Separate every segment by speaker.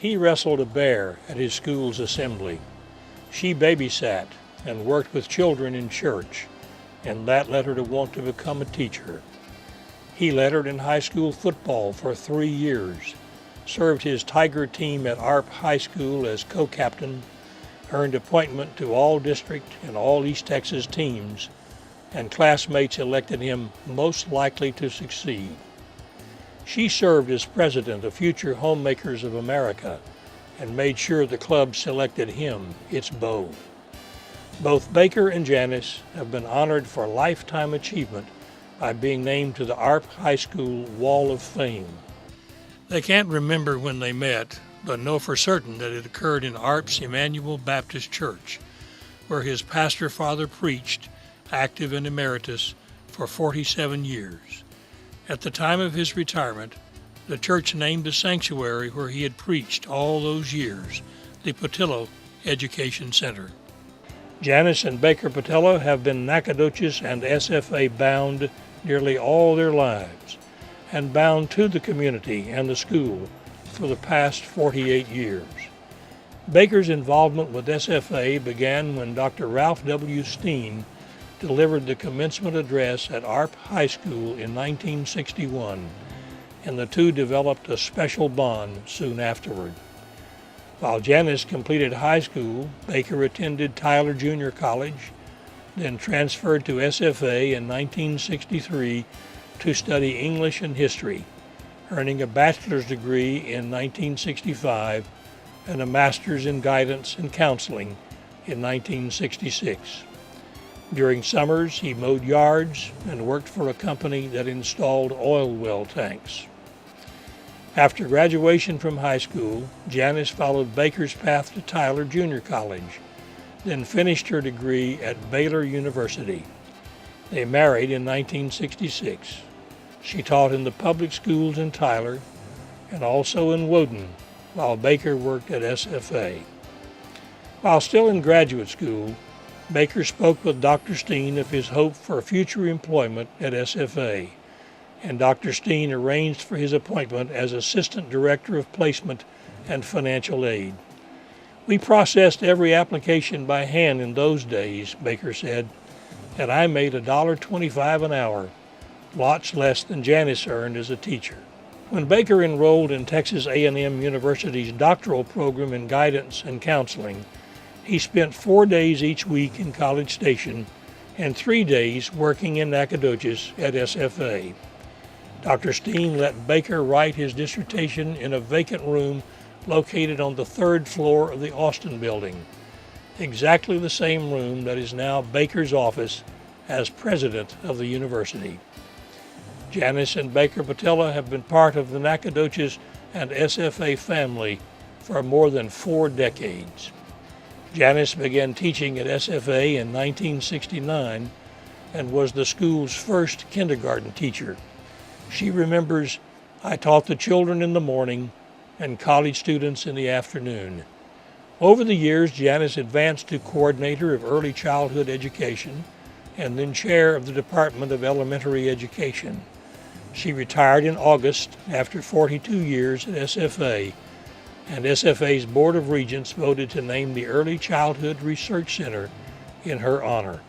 Speaker 1: He wrestled a bear at his school's assembly. She babysat and worked with children in church, and that led her to want to become a teacher. He lettered in high school football for 3 years, served his Tiger team at ARP High School as co-captain, earned appointment to all district and all East Texas teams, and classmates elected him most likely to succeed. She served as president of Future Homemakers of America and made sure the club selected him its beau. Both Baker and Janice have been honored for lifetime achievement by being named to the ARP High School Wall of Fame. They can't remember when they met, but know for certain that it occurred in ARP's Emmanuel Baptist Church, where his pastor father preached, active and emeritus, for 47 years. At the time of his retirement, the church named the sanctuary where he had preached all those years the Pattillo Education Center. Janice and Baker Pattillo have been Nacogdoches and SFA bound nearly all their lives, and bound to the community and the school for the past 48 years. Baker's involvement with SFA began when Dr. Ralph W. Steen delivered the commencement address at ARP High School in 1961, and the two developed a special bond soon afterward. While Janice completed high school, Baker attended Tyler Junior College, then transferred to SFA in 1963 to study English and history, earning a bachelor's degree in 1965 and a master's in guidance and counseling in 1966. During summers, he mowed yards and worked for a company that installed oil well tanks. After graduation from high school, Janice followed Baker's path to Tyler Junior College, then finished her degree at Baylor University. They married in 1966. She taught in the public schools in Tyler and also in Woden, while Baker worked at SFA. While still in graduate school, Baker spoke with Dr. Steen of his hope for future employment at SFA, and Dr. Steen arranged for his appointment as Assistant Director of Placement and Financial Aid. "We processed every application by hand in those days," Baker said, "and I made $1.25 an hour, lots less than Janice earned as a teacher." When Baker enrolled in Texas A&M University's doctoral program in guidance and counseling, he spent 4 days each week in College Station and 3 days working in Nacogdoches at SFA. Dr. Steen let Baker write his dissertation in a vacant room located on the 3rd floor of the Austin building, exactly the same room that is now Baker's office as president of the university. Janice and Baker Pattillo have been part of the Nacogdoches and SFA family for more than 4 decades. Janice began teaching at SFA in 1969 and was the school's first kindergarten teacher. She remembers, "I taught the children in the morning and college students in the afternoon." Over the years, Janice advanced to coordinator of early childhood education and then chair of the Department of Elementary Education. She retired in August after 42 years at SFA, and SFA's Board of Regents voted to name the Early Childhood Research Center in her honor.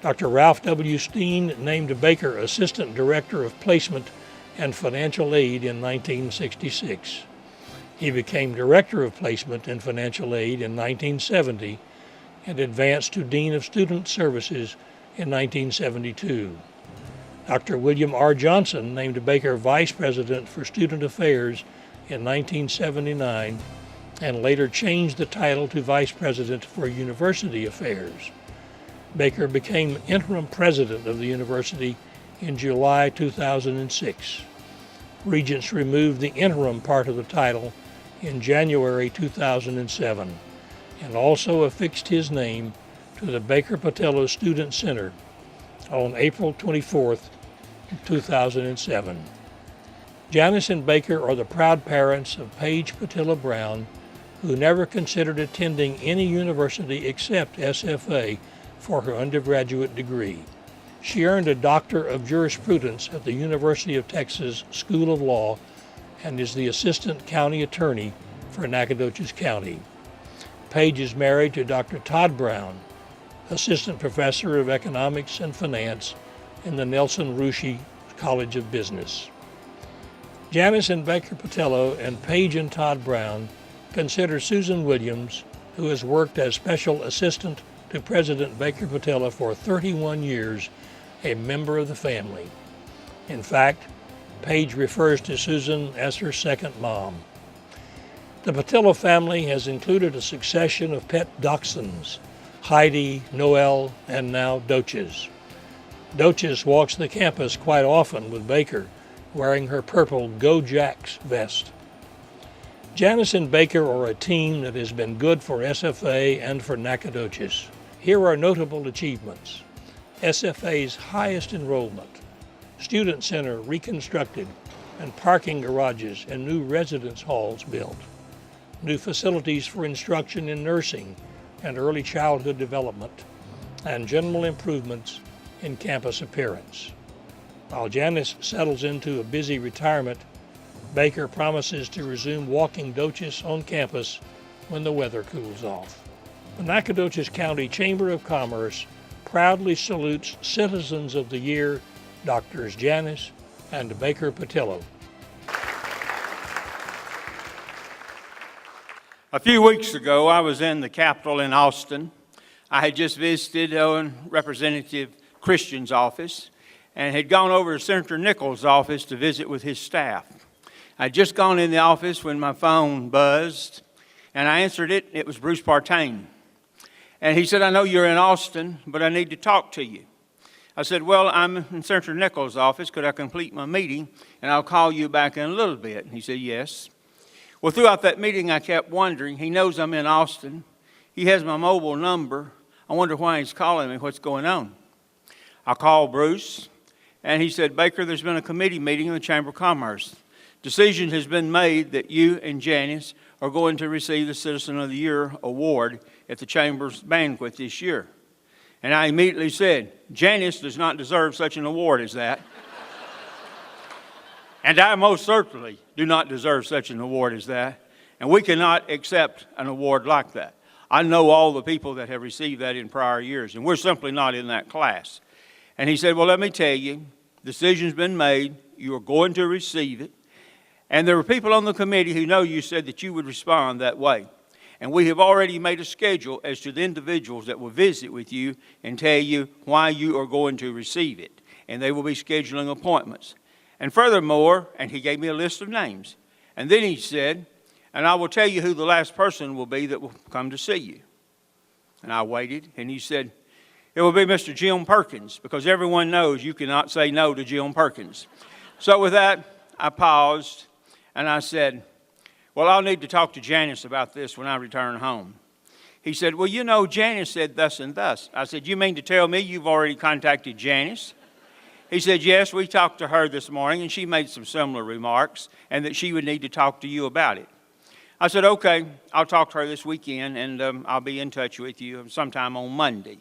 Speaker 1: Dr. Ralph W. Steen named Baker Assistant Director of Placement and Financial Aid in 1966. He became Director of Placement and Financial Aid in 1970 and advanced to Dean of Student Services in 1972. Dr. William R. Johnson named Baker Vice President for Student Affairs in 1979 and later changed the title to Vice President for University Affairs. Baker became interim president of the university in July 2006. Regents removed the interim part of the title in January 2007 and also affixed his name to the Baker Pattillo Student Center on April 24, 2007. Janice and Baker are the proud parents of Paige Pattillo Brown, who never considered attending any university except SFA for her undergraduate degree. She earned a Doctor of Jurisprudence at the University of Texas School of Law and is the Assistant County Attorney for Nacogdoches County. Page is married to Dr. Todd Brown, Assistant Professor of Economics and Finance in the Nelson Rushi College of Business. Janice and Baker Pattillo and Page and Todd Brown consider Susan Williams, who has worked as Special Assistant to President Baker Pattillo for 31 years, a member of the family. In fact, Page refers to Susan as her second mom. The Pattillo family has included a succession of pet dachshunds, Heidi, Noel, and now Doches. Doches walks the campus quite often with Baker, wearing her purple Go Jacks vest. Janice and Baker are a team that has been good for SFA and for Nacogdoches. Here are notable achievements. SFA's highest enrollment, student center reconstructed, and parking garages and new residence halls built. New facilities for instruction in nursing and early childhood development, and general improvements in campus appearance. While Janice settles into a busy retirement, Baker promises to resume walking Doches on campus when the weather cools off. The Nacogdoches County Chamber of Commerce proudly salutes Citizens of the Year, Drs. Janice and Baker Pattillo.
Speaker 2: A few weeks ago, I was in the Capitol in Austin. I had just visited Representative Christian's office and had gone over to Senator Nichols' office to visit with his staff. I'd just gone in the office when my phone buzzed, and I answered it. It was Bruce Partain. And he said, "I know you're in Austin, but I need to talk to you." I said, "Well, I'm in Senator Nichols' office. Could I complete my meeting, and I'll call you back in a little bit?" And he said, "Yes." Well, throughout that meeting, I kept wondering, he knows I'm in Austin. He has my mobile number. I wonder why he's calling me, what's going on. I called Bruce, and he said, "Baker, there's been a committee meeting in the Chamber of Commerce. Decision has been made that you and Janice are going to receive the Citizen of the Year award at the Chamber's banquet this year." And I immediately said, "Janice does not deserve such an award as that." And I most certainly do not deserve such an award as that. And we cannot accept an award like that. I know all the people that have received that in prior years, and we're simply not in that class. And he said, "Well, let me tell you, decision's been made. You are going to receive it. And there were people on the committee who know you said that you would respond that way. And we have already made a schedule as to the individuals that will visit with you and tell you why you are going to receive it. And they will be scheduling appointments. And furthermore," and he gave me a list of names. And then he said, "And I will tell you who the last person will be that will come to see you." And I waited, and he said, "It will be Mr. Jim Perkins, because everyone knows you cannot say no to Jim Perkins." So with that, I paused, and I said, "Well, I'll need to talk to Janice about this when I return home." He said, "Well, you know, Janice said thus and thus." I said, "You mean to tell me you've already contacted Janice?" He said, "Yes, we talked to her this morning, and she made some similar remarks, and that she would need to talk to you about it." I said, "Okay, I'll talk to her this weekend, and I'll be in touch with you sometime on Monday."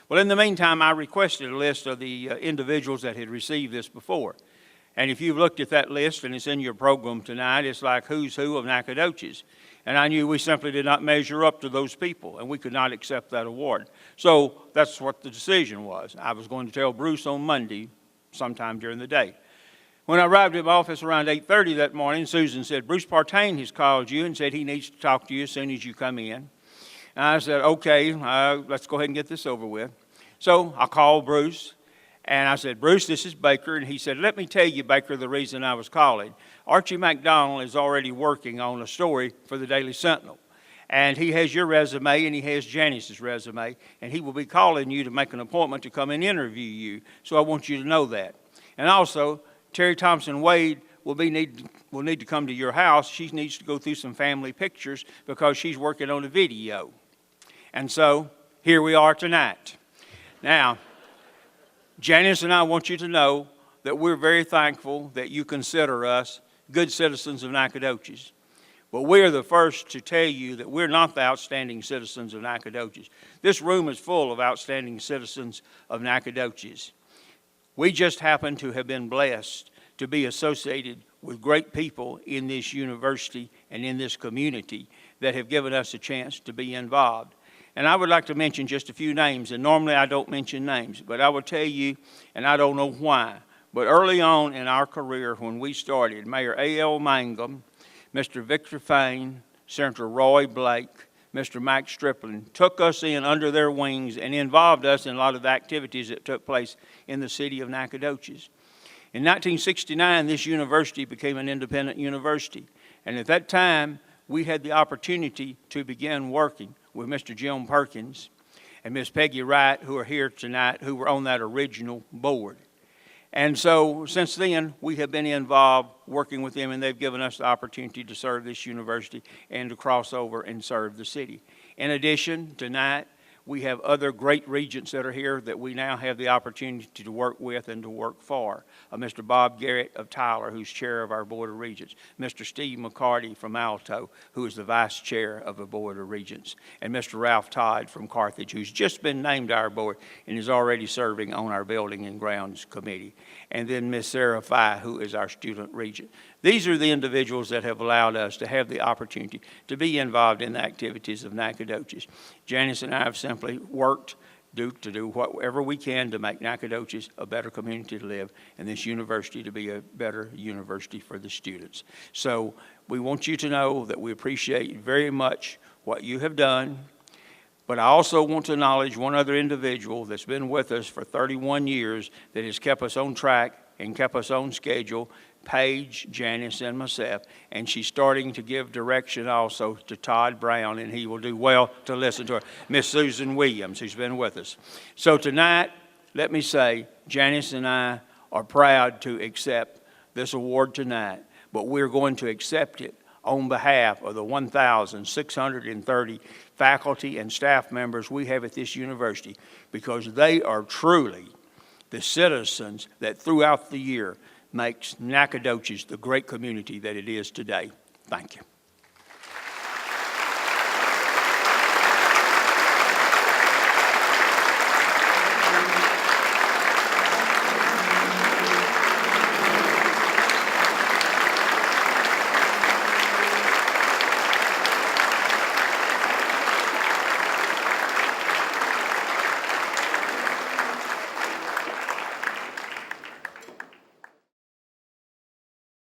Speaker 2: Well, in the meantime, I requested a list of the individuals that had received this before. And if you've looked at that list, and it's in your program tonight, it's like who's who of Nacogdoches. And I knew we simply did not measure up to those people, and we could not accept that award. So that's what the decision was. I was going to tell Bruce on Monday, sometime during the day. When I arrived at my office around 8:30 that morning, Susan said, "Bruce Partain has called you and said he needs to talk to you as soon as you come in." And I said, "Okay, let's go ahead and get this over with." So I called Bruce, and I said, "Bruce, this is Baker." And he said, "Let me tell you, Baker, the reason I was calling. Archie McDonald is already working on a story for the Daily Sentinel. And he has your resume, and he has Janice's resume, and he will be calling you to make an appointment to come and interview you. So I want you to know that. And also, Terry Thompson Wade will need to come to your house. She needs to go through some family pictures because she's working on a video." And so here we are tonight. Now, Janice and I want you to know that we're very thankful that you consider us good citizens of Nacogdoches. But we are the first to tell you that we're not the outstanding citizens of Nacogdoches. This room is full of outstanding citizens of Nacogdoches. We just happen to have been blessed to be associated with great people in this university and in this community that have given us a chance to be involved. And I would like to mention just a few names, and normally I don't mention names, but I will tell you, and I don't know why, but early on in our career when we started, Mayor A.L. Mangum, Mr. Victor Fain, Senator Roy Blake, Mr. Mike Stripling took us in under their wings and involved us in a lot of the activities that took place in the city of Nacogdoches. In 1969, this university became an independent university, and at that time, we had the opportunity to begin working with Mr. Jim Perkins and Miss Peggy Wright, who are here tonight, who were on that original board. And so since then, we have been involved working with them, and they've given us the opportunity to serve this university and to cross over and serve the city. In addition, tonight, we have other great regents that are here that we now have the opportunity to work with and to work for. Mr. Bob Garrett of Tyler, who's chair of our Board of Regents. Mr. Steve McCarty from Alto, who is the vice chair of the Board of Regents. And Mr. Ralph Todd from Carthage, who's just been named our board and is already serving on our Building and Grounds Committee. And then Ms. Sarah Fye, who is our student regent. These are the individuals that have allowed us to have the opportunity to be involved in the activities of Nacogdoches. Janice and I have simply worked to do whatever we can to make Nacogdoches a better community to live and this university to be a better university for the students. So we want you to know that we appreciate very much what you have done, but I also want to acknowledge one other individual that's been with us for 31 years that has kept us on track and kept us on schedule, Paige, Janice, and myself, and she's starting to give direction also to Todd Brown, and he will do well to listen to her. Miss Susan Williams, who's been with us. So tonight, let me say, Janice and I are proud to accept this award tonight, but we're going to accept it on behalf of the 1,630 faculty and staff members we have at this university, because they are truly the citizens that throughout the year makes Nacogdoches the great community that it is today. Thank you.